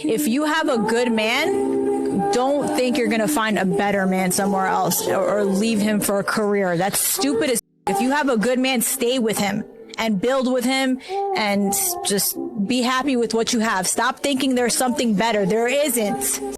If you have a good man, don't think you're going to find a better man somewhere else or leave him for a career. That's stupid as if you have a good man, stay with him and build with him and just be happy with what you have. Stop thinking there's something better. There isn't. They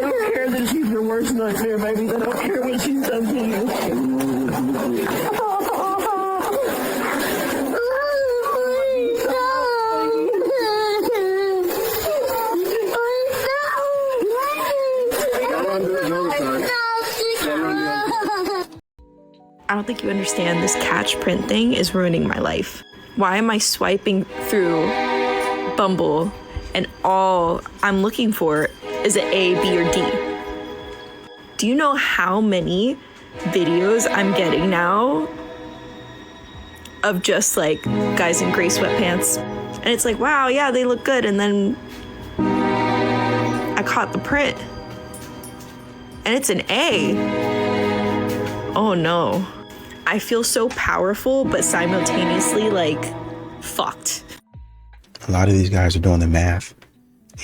don't care that she's your worst nightmare, baby. They don't care what she's done to you. I don't think you understand, this catch print thing is ruining my life. Why am I swiping through Bumble and all I'm looking for is an A, B, or D? Do you know how many videos I'm getting now of just like guys in gray sweatpants? And it's like, wow, yeah, they look good. And then I caught the print and it's an A. Oh no. I feel so powerful, but simultaneously like fucked. A lot of these guys are doing the math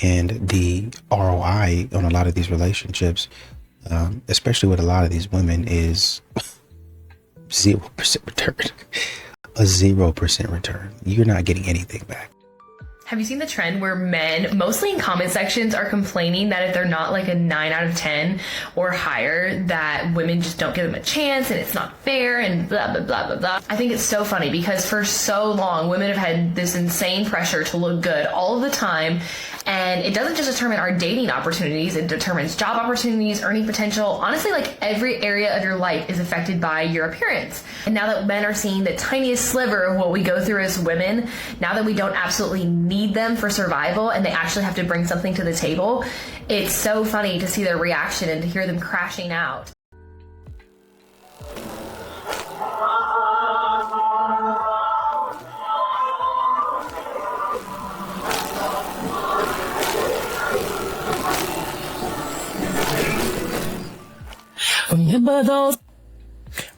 and the ROI on a lot of these relationships, especially with a lot of these women, is 0% return. A 0% return. You're not getting anything back. Have you seen the trend where men, mostly in comment sections, are complaining that if they're not like a 9 out of 10 or higher, that women just don't give them a chance and it's not fair and blah, blah, blah, blah, blah. I think it's so funny because for so long, women have had this insane pressure to look good all of the time. And it doesn't just determine our dating opportunities, it determines job opportunities, earning potential. Honestly, like every area of your life is affected by your appearance. And now that men are seeing the tiniest sliver of what we go through as women, now that we don't absolutely need them for survival and they actually have to bring something to the table, it's so funny to see their reaction and to hear them crashing out. Remember those?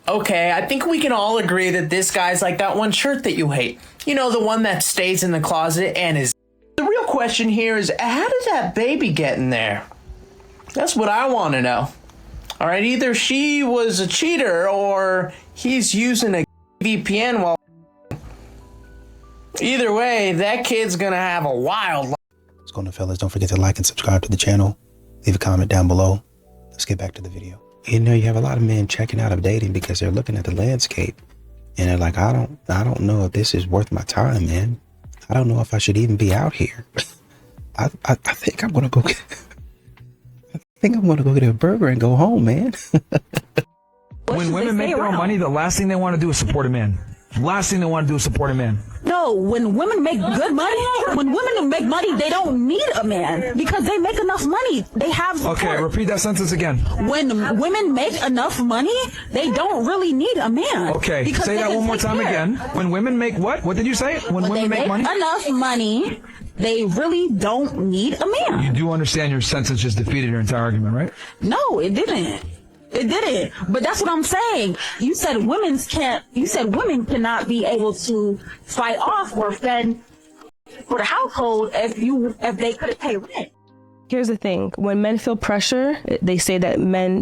Okay, I think we can all agree that this guy's like that one shirt that you hate. You know, the one that stays in the closet and is... The real question here is, how did that baby get in there? That's what I want to know. All right, either she was a cheater or he's using a VPN while... Either way, that kid's gonna have a wild life. What's going on, fellas? Don't forget to like and subscribe to the channel. Leave a comment down below. Let's get back to the video. You know, you have a lot of men checking out of dating because they're looking at the landscape and they're like, I don't know if this is worth my time, man. I don't know if I should even be out here. I think I'm gonna go get a burger and go home, man. When women make their own money, the last thing they want to do is support a man. Last thing they want to do is support a man. No, when women make good money, they don't need a man because they make enough money. They have support. Okay, repeat that sentence again. When women make enough money, they don't really need a man. Okay, say that one more time again. When women make what? What did you say? When women make money? Enough money, they really don't need a man. You do understand your sentence just defeated your entire argument, right? No, it didn't. It didn't. But that's what I'm saying. You said women cannot be able to fight off or fend for the household if they couldn't pay rent. Here's the thing. When men feel pressure, they say that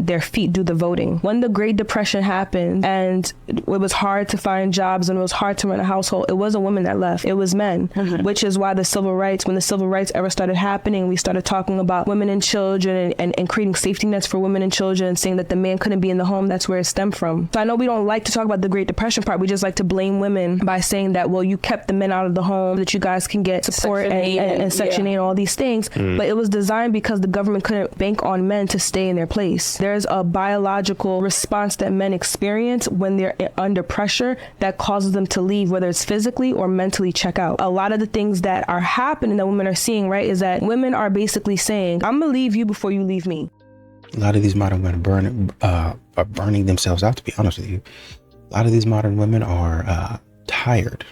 their feet do the voting. When the Great Depression happened and it was hard to find jobs and it was hard to run a household, it wasn't women that left, it was men, which is why when the civil rights era started happening, we started talking about women and children and creating safety nets for women and children and saying that the man couldn't be in the home. That's where it stemmed from. So I know we don't like to talk about the Great Depression part. We just like to blame women by saying that, well, you kept the men out of the home, that you guys can get support and Section 8 and all these things. But it was designed because the government couldn't bank on men to stay in their place. There's a biological response that men experience when they're under pressure that causes them to leave, whether it's physically or mentally check out. A lot of the things that are happening that women are seeing, right, is that women are basically saying, I'm gonna leave you before you leave me. A lot of these modern women are burning themselves out, to be honest with you. A lot of these modern women are tired.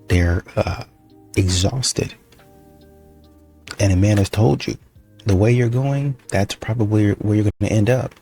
They're exhausted. And a man has told you, the way you're going, that's probably where you're going to end up.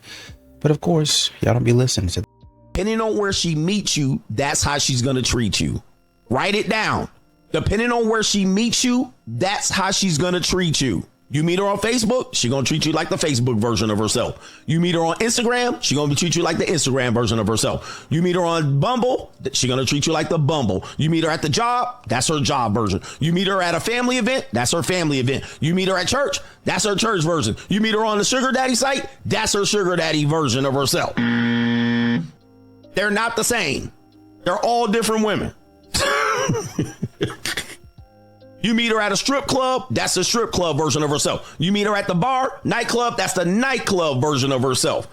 But of course, y'all don't be listening to. Depending on where she meets you, that's how she's going to treat you. Write it down. Depending on where she meets you, that's how she's going to treat you. You meet her on Facebook, she's going to treat you like the Facebook version of herself. You meet her on Instagram, she's going to treat you like the Instagram version of herself. You meet her on Bumble, she's going to treat you like the Bumble. You meet her at the job, that's her job version. You meet her at a family event, that's her family event. You meet her at church, that's her church version. You meet her on the sugar daddy site, that's her sugar daddy version of herself. They're not the same. They're all different women. You meet her at a strip club, that's the strip club version of herself. You meet her at the bar, nightclub, that's the nightclub version of herself.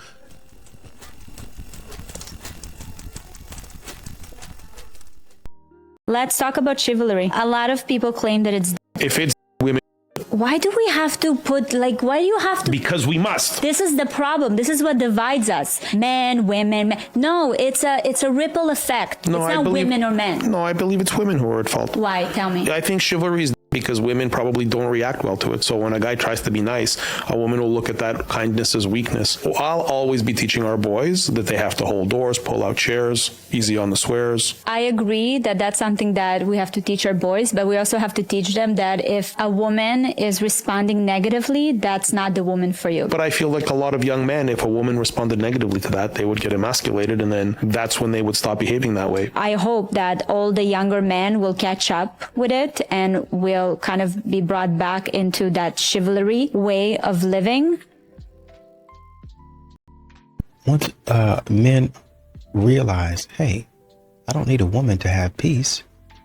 Let's talk about chivalry. A lot of people claim that it's... If it's women... Why do we have to put, like, why do you have to... Because we must. This is the problem. This is what divides us. Men, women, men. No, it's a ripple effect. No, it's not women or men. No, I believe it's women who are at fault. Why? Tell me. I think chivalry is because women probably don't react well to it. So when a guy tries to be nice, a woman will look at that kindness as weakness. I'll always be teaching our boys that they have to hold doors, pull out chairs, easy on the swears. I agree that that's something that we have to teach our boys, but we also have to teach them that if a woman is responding negatively, that's not the woman for you. But I feel like a lot of young men, if a woman responded negatively to that, they would get emasculated, and then that's when they would stop behaving that way. I hope that all the younger men will catch up with it and will kind of be brought back into that chivalry way of living. Once men realize, hey, I don't need a woman to have peace,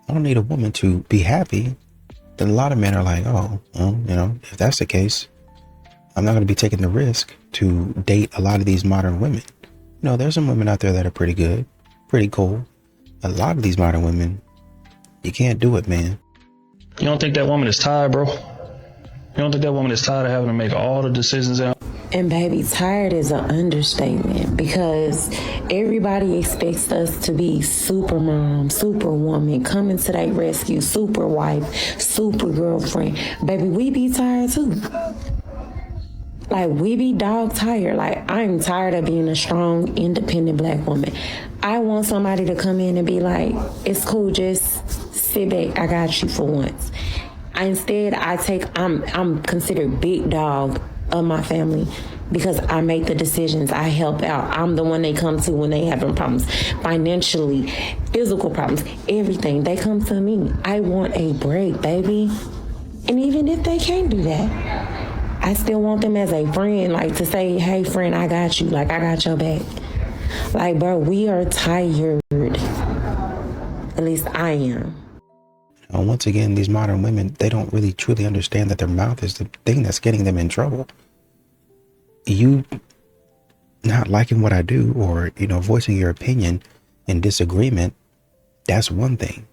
I don't need a woman to be happy, then a lot of men are like, oh, well, you know, if that's the case, I'm not going to be taking the risk to date a lot of these modern women. You know, there's some women out there that are pretty good, pretty cool. A lot of these modern women, you can't do it, man. You don't think that woman is tired, bro? You don't think that woman is tired of having to make all the decisions out? And baby, tired is an understatement because everybody expects us to be super mom, super woman, coming to their rescue, super wife, super girlfriend. Baby, we be tired too. Like, we be dog tired. Like, I'm tired of being a strong, independent black woman. I want somebody to come in and be like, it's cool, just sit back, I got you for once. Instead, I'm considered big dog of my family because I make the decisions, I help out. I'm the one they come to when they having problems, financially, physical problems, everything. They come to me. I want a break, baby. And even if they can't do that, I still want them as a friend, like to say, hey friend, I got you, like I got your back. Like, bro, we are tired. At least I am. Once again, these modern women, they don't really truly understand that their mouth is the thing that's getting them in trouble. You not liking what I do or, you know, voicing your opinion in disagreement, that's one thing.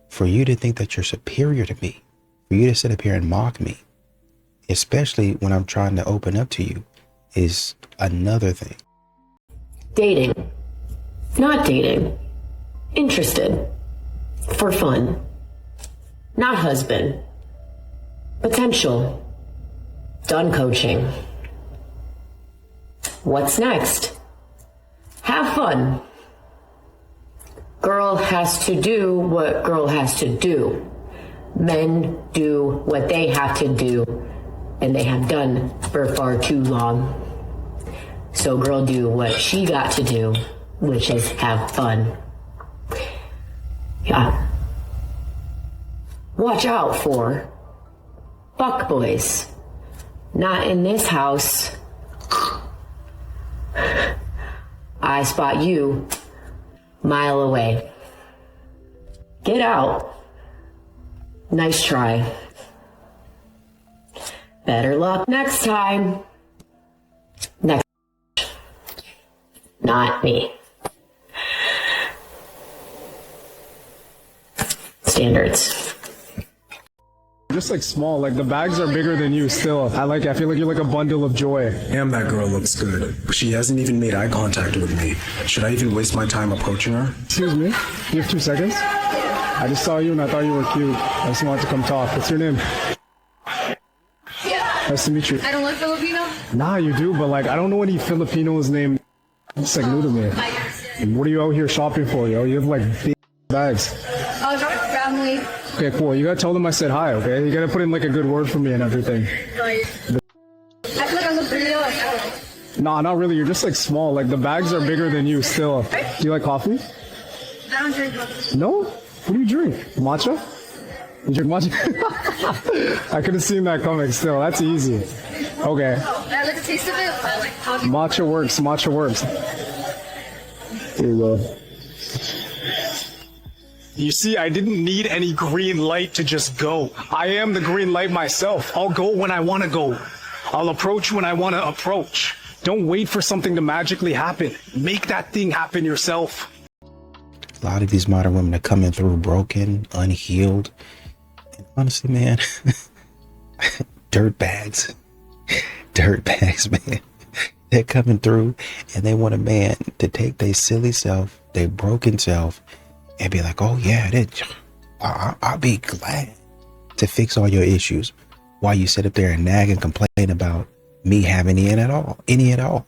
For you to think that you're superior to me, for you to sit up here and mock me, especially when I'm trying to open up to you, is another thing. Dating. Not dating. Interested. For fun. Not husband. Potential. Done coaching. What's next? Have fun. Girl has to do what girl has to do. Men do what they have to do, and they have done for far too long. So girl do what she got to do, which is have fun. Yeah. Watch out for fuckboys. Not in this house. I spot you mile away. Get out. Nice try. Better luck next time. Next. Not me. Standards. Just like small, like the bags are bigger than you still. I feel like you're like a bundle of joy. Damn, that girl looks good, but she hasn't even made eye contact with me. Should I even waste my time approaching her? Excuse me, you have 2 seconds? I just saw you and I thought you were cute. I just wanted to come talk. What's your name? Nice to meet you. I don't look Filipino? Nah, you do, but like, I don't know any Filipinos named It's like new to me. What are you out here shopping for, yo? You have like big bags. Oh, family. Okay, cool. You gotta tell them I said hi, okay? You gotta put in like a good word for me and everything. I feel like I'm the video. Nah, not really. You're just like small. Like the bags are bigger than you still. Do you like coffee? I don't drink coffee. No? What do you drink? Matcha? You drink matcha? I could have seen that coming still. That's easy. Okay. I like the taste of it. I like coffee. Matcha works. Matcha works. Here you go. You see, I didn't need any green light to just go. I am the green light myself. I'll go when I want to go. I'll approach when I want to approach. Don't wait for something to magically happen. Make that thing happen yourself. A lot of these modern women are coming through broken, unhealed. And honestly, man, dirt bags, man. They're coming through and they want a man to take their silly self, their broken self, and be like, oh yeah, I'll be glad to fix all your issues while you sit up there and nag and complain about me having any at all.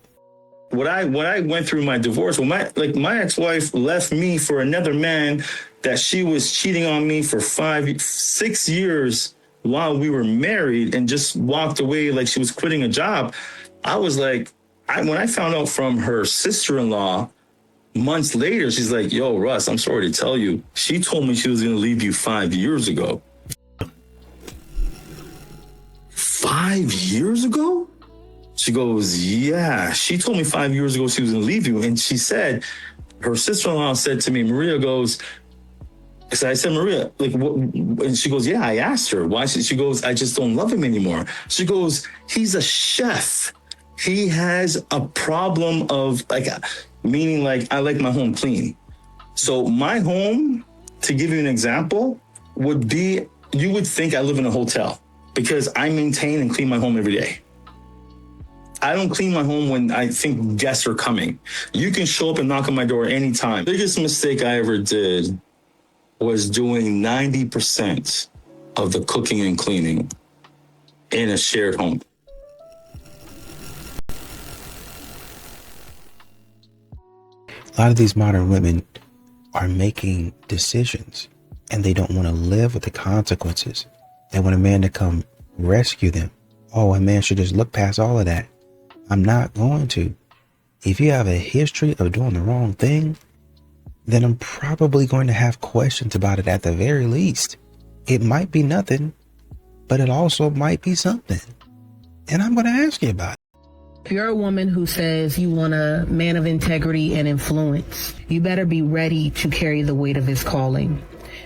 What I went through my divorce, well, my ex-wife left me for another man that she was cheating on me for 6 years while we were married, and just walked away like she was quitting a job. I was like, when I found out from her sister-in-law months later, she's like, yo, Russ, I'm sorry to tell you, she told me she was going to leave you 5 years ago. 5 years ago? She goes, yeah, she told me 5 years ago she was going to leave you. And she said, her sister-in-law said to me, Maria goes, so I said, Maria, like, what? And she goes, yeah, I asked her why. She goes, I just don't love him anymore. She goes, he's a chef. He has a problem of meaning like, I like my home clean. So my home, to give you an example, would be, you would think I live in a hotel because I maintain and clean my home every day. I don't clean my home when I think guests are coming. You can show up and knock on my door anytime. The biggest mistake I ever did was doing 90% of the cooking and cleaning in a shared home. A lot of these modern women are making decisions and they don't want to live with the consequences. They want a man to come rescue them. Oh, a man should just look past all of that. I'm not going to. If you have a history of doing the wrong thing, then I'm probably going to have questions about it at the very least. It might be nothing, but it also might be something. And I'm going to ask you about it. If you're a woman who says you want a man of integrity and influence, you better be ready to carry the weight of his calling.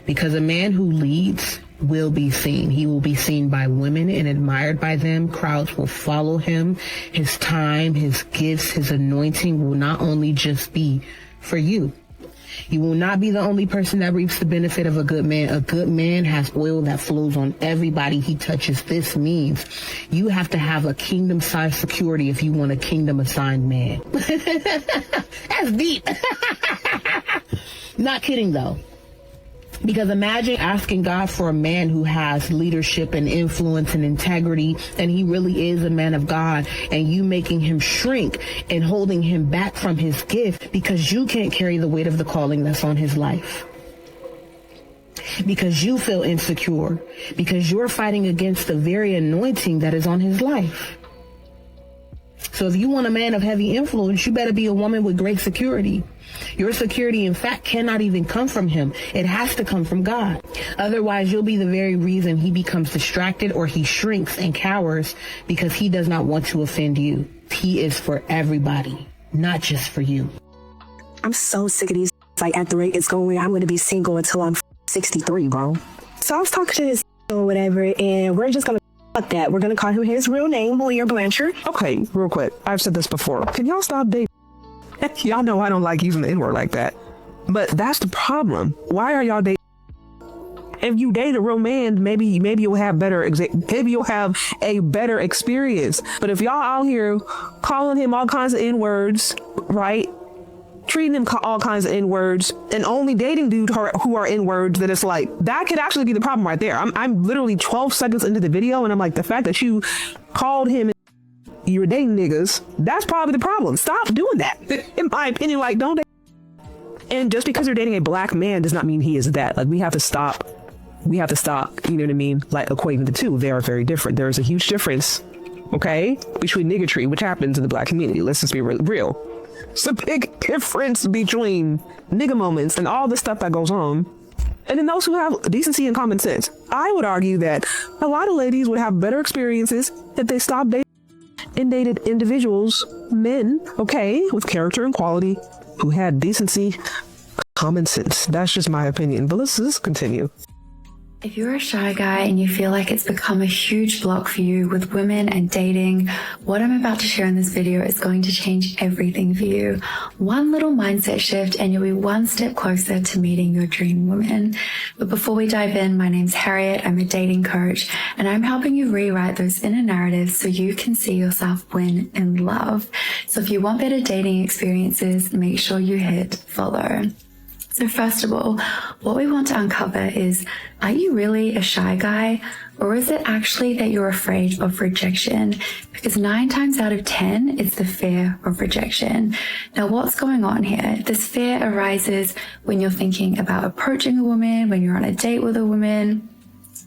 Because a man who leads will be seen. He will be seen by women and admired by them. Crowds will follow him. His time, his gifts, his anointing will not only just be for you. You will not be the only person that reaps the benefit of a good man. A good man has oil that flows on everybody he touches. This means you have to have a kingdom-sized security if you want a kingdom-assigned man. That's deep. Not kidding, though. Because imagine asking God for a man who has leadership and influence and integrity, and he really is a man of God, and you making him shrink and holding him back from his gift because you can't carry the weight of the calling that's on his life. Because you feel insecure, because you're fighting against the very anointing that is on his life. So if you want a man of heavy influence, you better be a woman with great security. Your security, in fact, cannot even come from him. It has to come from God. Otherwise, you'll be the very reason he becomes distracted or he shrinks and cowers because he does not want to offend you. He is for everybody, not just for you. I'm so sick of these. Like, at the rate it's going, I'm going to be single until I'm 63, bro. So I was talking to this or whatever, and we're just going to fuck that. We're going to call him his real name, Lawyer Blanchard. Okay, real quick. I've said this before. Can y'all stop dating? Y'all know I don't like using the N-word like that. But that's the problem. Why are y'all dating? If you date a real man, maybe you'll have maybe you'll have a better experience. But if y'all out here calling him all kinds of N-words, right? Treating him all kinds of N-words and only dating dudes who are N-words, then it's like, that could actually be the problem right there. I'm literally 12 seconds into the video and I'm like, the fact that you called him, you're dating niggas, that's probably the problem. Stop doing that. In my opinion, like, don't date. And just because you're dating a black man does not mean he is that. Like, we have to stop, you know what I mean? Like, equating the two. They are very different. There is a huge difference, okay, between niggatry, which happens in the black community. Let's just be real. It's a big difference between nigga moments and all the stuff that goes on, and then those who have decency and common sense. I would argue that a lot of ladies would have better experiences if they stopped dating and dated individuals, men, okay, with character and quality, who had decency, common sense. That's just my opinion. But let's continue. If you're a shy guy and you feel like it's become a huge block for you with women and dating, what I'm about to share in this video is going to change everything for you. One little mindset shift and you'll be one step closer to meeting your dream woman. But before we dive in, my name's Harriet. I'm a dating coach and I'm helping you rewrite those inner narratives so you can see yourself win in love. So if you want better dating experiences, make sure you hit follow. So first of all, what we want to uncover is, are you really a shy guy? Or is it actually that you're afraid of rejection? Because 9 times out of 10, it's the fear of rejection. Now, what's going on here? This fear arises when you're thinking about approaching a woman, when you're on a date with a woman,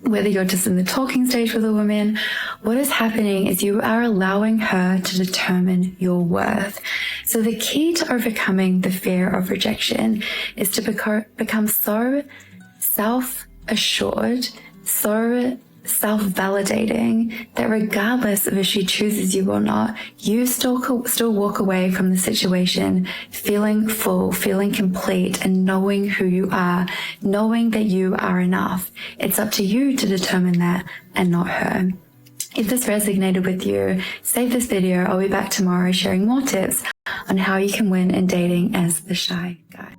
whether you're just in the talking stage with a woman. What is happening is you are allowing her to determine your worth. So the key to overcoming the fear of rejection is to become so self-assured, so self-validating that regardless of if she chooses you or not, you still walk away from the situation feeling full, feeling complete, and knowing who you are, knowing that you are enough. It's up to you to determine that and not her. If this resonated with you, save this video. I'll be back tomorrow sharing more tips on how you can win in dating as the shy guy.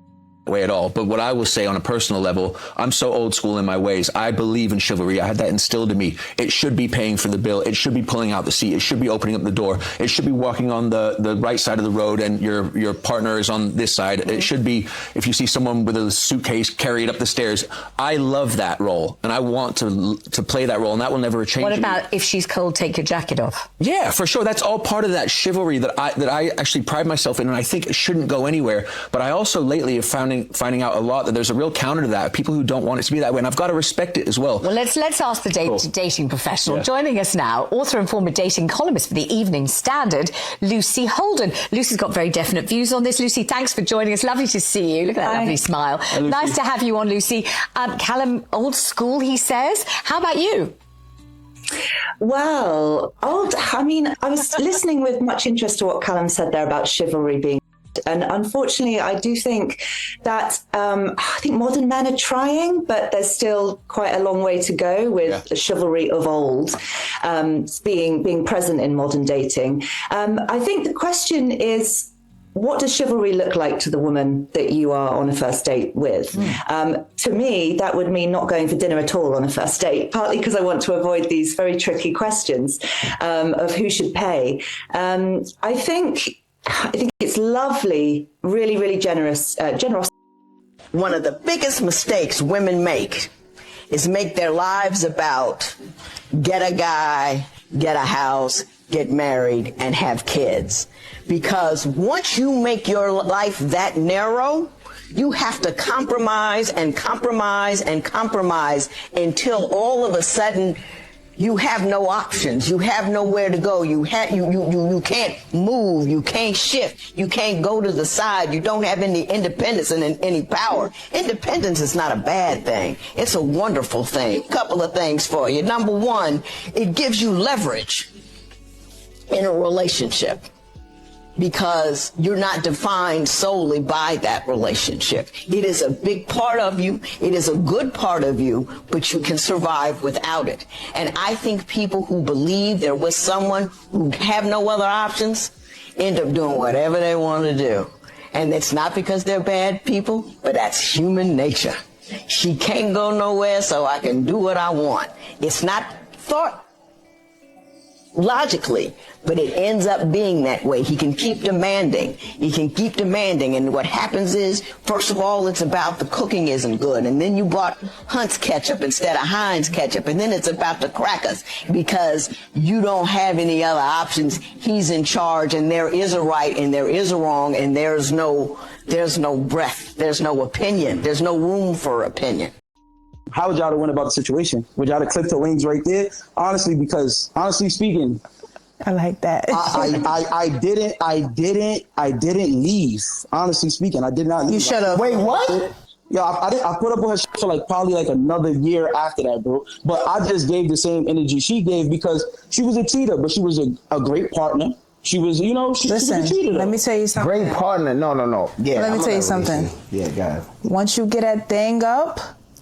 Way at all. But what I will say on a personal level, I'm so old school in my ways. I believe in chivalry. I had that instilled in me. It should be paying for the bill. It should be pulling out the seat. It should be opening up the door. It should be walking on the right side of the road and your partner is on this side. It should be, if you see someone with a suitcase, carry it up the stairs. I love that role and I want to play that role, and that will never change. What about if she's cold, take your jacket off? Yeah, for sure. That's all part of that chivalry that I actually pride myself in, and I think it shouldn't go anywhere. But I also lately have finding out a lot that there's a real counter to that. People who don't want it to be that way, and I've got to respect it as well. Well, let's ask the dating professional. Yeah. Joining us now, author and former dating columnist for the Evening Standard, Lucy Holden. Lucy's got very definite views on this. Lucy, thanks for joining us. Lovely to see you. Look at that lovely smile. Hi, nice to have you on, Lucy. Callum, old school, he says. How about you? Well, I was listening with much interest to what Callum said there about chivalry being. And unfortunately, I do think that I think modern men are trying, but there's still quite a long way to go with the chivalry of old being present in modern dating. I think the question is, what does chivalry look like to the woman that you are on a first date with? To me, that would mean not going for dinner at all on a first date, partly because I want to avoid these very tricky questions of who should pay. I think it's lovely, really, really generous. One of the biggest mistakes women make is make their lives about get a guy, get a house, get married, and have kids. Because once you make your life that narrow, you have to compromise and compromise and compromise until all of a sudden you have no options. You have nowhere to go. You can't move. You can't shift. You can't go to the side. You don't have any independence and any power. Independence is not a bad thing. It's a wonderful thing. A couple of things for you. Number one, it gives you leverage in a relationship, because you're not defined solely by that relationship. It is a big part of you. It is a good part of you, but you can survive without it. And I think people who believe they're with someone who have no other options end up doing whatever they want to do. And it's not because they're bad people, but that's human nature. She can't go nowhere, so I can do what I want. It's not thought logically, but it ends up being that way. He can keep demanding. He can keep demanding. And what happens is, first of all, it's about the cooking isn't good. And then you bought Hunt's ketchup instead of Heinz ketchup. And then it's about the crackers because you don't have any other options. He's in charge, and there is a right and there is a wrong, and there's no breath. There's no opinion. There's no room for opinion. How would y'all have went about the situation? Would y'all have clipped the wings right there? Honestly, because honestly speaking, I like that. I didn't leave. Honestly speaking, I did not leave. You should have. Wait, what? Yeah, I put up with her shit for like probably like another year after that, bro. But I just gave the same energy she gave because she was a cheater, but she was a great partner. She was, you know, she was a cheater. Let me tell you something. Great partner. No. Yeah. Let me tell you something. Yeah, go ahead. Once you get that thing up,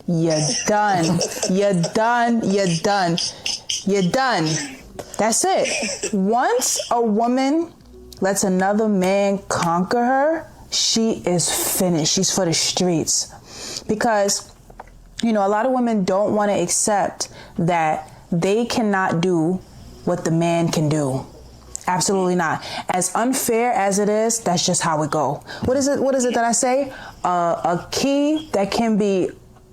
you're done. You're done. You're done. You're done. That's it. Once a woman lets another man conquer her, she is finished. She's for the streets. Because, you know, a lot of women don't want to accept that they cannot do what the man can do. Absolutely not. As unfair as it is, that's just how it go. What is it that I say? A key that can be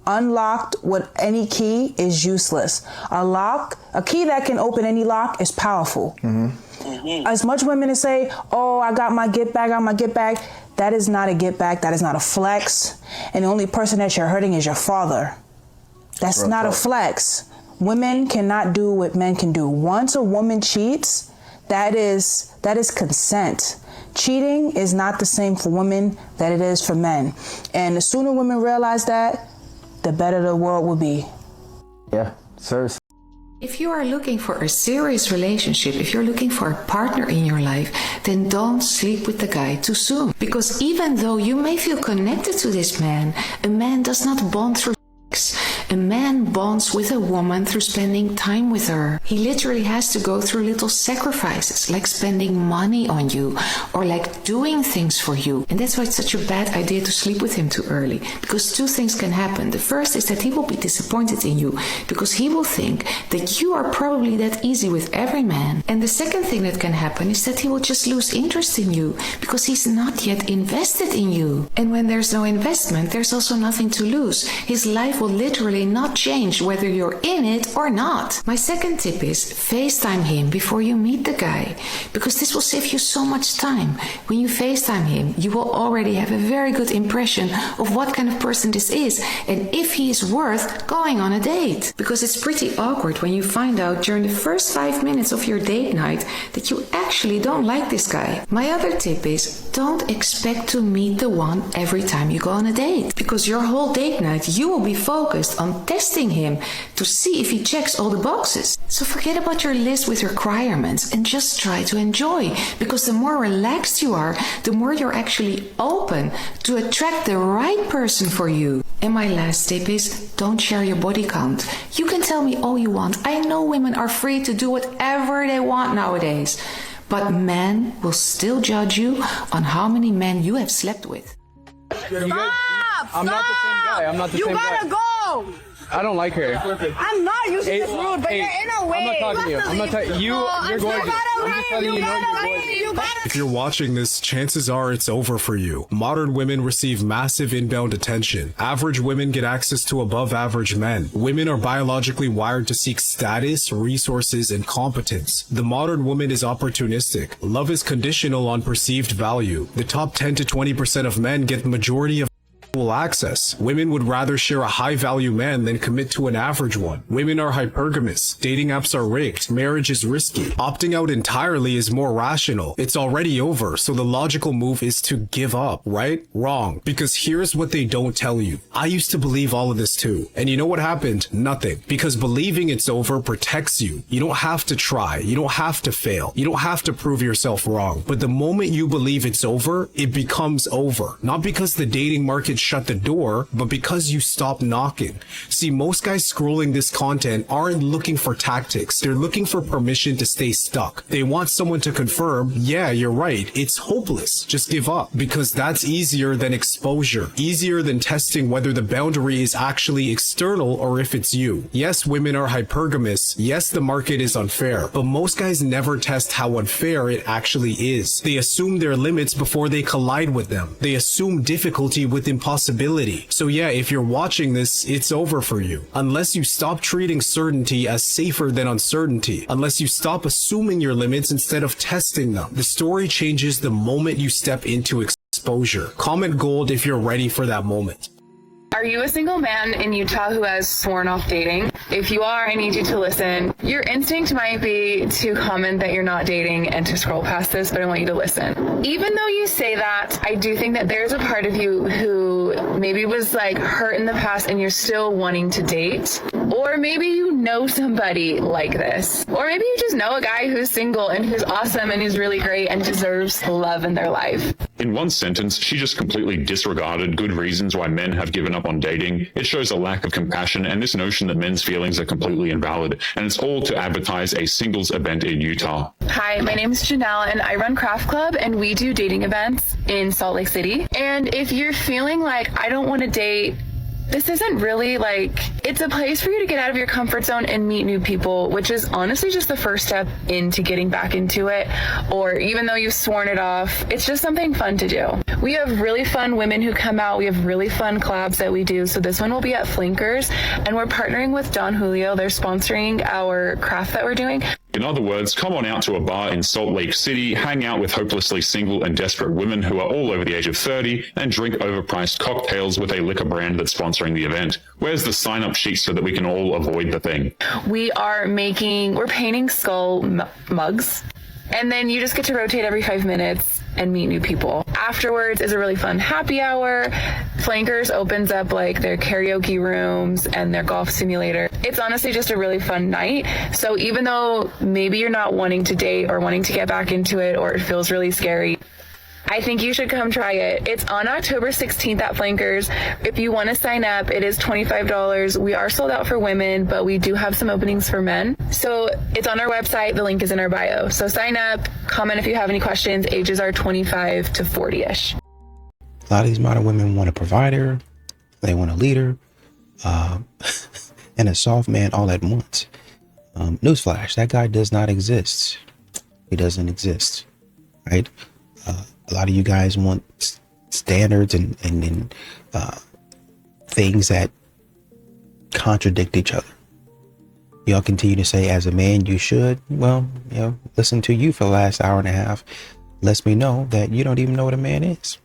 unlocked with any key is useless. A key that can open any lock is powerful. Mm-hmm. As much women as say, oh, I got my get back, that is not a get back, that is not a flex. And the only person that you're hurting is your father. That's not a flex. Women cannot do what men can do. Once a woman cheats, that is consent. Cheating is not the same for women that it is for men. And the sooner women realize that, the better the world will be. Yeah, sir. If you are looking for a serious relationship, if you're looking for a partner in your life, then don't sleep with the guy too soon. Because even though you may feel connected to this man, a man does not bond through sex. A man bonds with a woman through spending time with her. He literally has to go through little sacrifices, like spending money on you or like doing things for you. And that's why it's such a bad idea to sleep with him too early, because two things can happen. The first is that he will be disappointed in you because he will think that you are probably that easy with every man. And the second thing that can happen is that he will just lose interest in you because he's not yet invested in you. And when there's no investment, there's also nothing to lose. His life will literally not change whether you're in it or not. My second tip is FaceTime him before you meet the guy, because this will save you so much time. When you FaceTime him, you will already have a very good impression of what kind of person this is and if he is worth going on a date. Because it's pretty awkward when you find out during the first 5 minutes of your date night that you actually don't like this guy. My other tip is don't expect to meet the one every time you go on a date, because your whole date night you will be focused on testing him to see if he checks all the boxes. So forget about your list with requirements and just try to enjoy, because the more relaxed you are, the more you're actually open to attract the right person for you. And my last tip is don't share your body count. You can tell me all you want. I know women are free to do whatever they want nowadays, but men will still judge you on how many men you have slept with. I'm not the same guy. I'm not the same guy. You gotta go. I don't like her. I'm not using this rude, but you're in a way. I'm not talking to you. I'm not talking. You're gorgeous. I'm just telling you, you're gorgeous. If you're watching this, chances are it's over for you. Modern women receive massive inbound attention. Average women get access to above average men. Women are biologically wired to seek status, resources, and competence. The modern woman is opportunistic. Love is conditional on perceived value. The top 10 to 20% of men get the majority of access. Women would rather share a high-value man than commit to an average one. Women are hypergamous. Dating apps are rigged. Marriage is risky. Opting out entirely is more rational. It's already over, so the logical move is to give up, right? Wrong. Because here's what they don't tell you. I used to believe all of this too. And you know what happened? Nothing. Because believing it's over protects you. You don't have to try. You don't have to fail. You don't have to prove yourself wrong. But the moment you believe it's over, it becomes over. Not because the dating market and shut the door, but because you stopped knocking. See, most guys scrolling this content aren't looking for tactics. They're looking for permission to stay stuck. They want someone to confirm, yeah, you're right, it's hopeless, just give up. Because that's easier than exposure, easier than testing whether the boundary is actually external or if it's you. Yes, women are hypergamous. Yes, the market is unfair, but most guys never test how unfair it actually is. They assume their limits before they collide with them. They assume difficulty with impossibility. So yeah, if you're watching this, it's over for you. Unless you stop treating certainty as safer than uncertainty. Unless you stop assuming your limits instead of testing them. The story changes the moment you step into exposure. Comment gold if you're ready for that moment. Are you a single man in Utah who has sworn off dating? If you are, I need you to listen. Your instinct might be to comment that you're not dating and to scroll past this, but I want you to listen. Even though you say that, I do think that there's a part of you who maybe was like hurt in the past and you're still wanting to date. Or maybe you know somebody like this. Or maybe you just know a guy who's single and who's awesome and who's really great and deserves love in their life. In one sentence, she just completely disregarded good reasons why men have given up on dating. It shows a lack of compassion and this notion that men's feelings are completely invalid, and it's all to advertise a singles event in Utah. Hi, my name is Janelle and I run Craft Club and we do dating events in Salt Lake City. And if you're feeling like I don't want to date, this isn't really it's a place for you to get out of your comfort zone and meet new people, which is honestly just the first step into getting back into it. Or even though you've sworn it off, it's just something fun to do. We have really fun women who come out. We have really fun collabs that we do. So this one will be at Flankers and we're partnering with Don Julio. They're sponsoring our craft that we're doing. In other words, come on out to a bar in Salt Lake City, hang out with hopelessly single and desperate women who are all over the age of 30, and drink overpriced cocktails with a liquor brand that's sponsoring the event. Where's the sign-up sheet so that we can all avoid the thing? We're painting skull mugs. And then you just get to rotate every 5 minutes and meet new people. Afterwards is a really fun happy hour. Flankers opens up their karaoke rooms and their golf simulator. It's honestly just a really fun night. So even though maybe you're not wanting to date or wanting to get back into it or it feels really scary, I think you should come try it. It's on October 16th at Flankers. If you want to sign up, it is $25. We are sold out for women, but we do have some openings for men. So it's on our website. The link is in our bio. So sign up, comment if you have any questions. Ages are 25 to 40-ish. A lot of these modern women want a provider, they want a leader, and a soft man all at once. Newsflash, that guy does not exist. He doesn't exist, right? A lot of you guys want standards and things that contradict each other. Y'all continue to say, as a man, you should. Well, listen to you for the last hour and a half lets me know that you don't even know what a man is.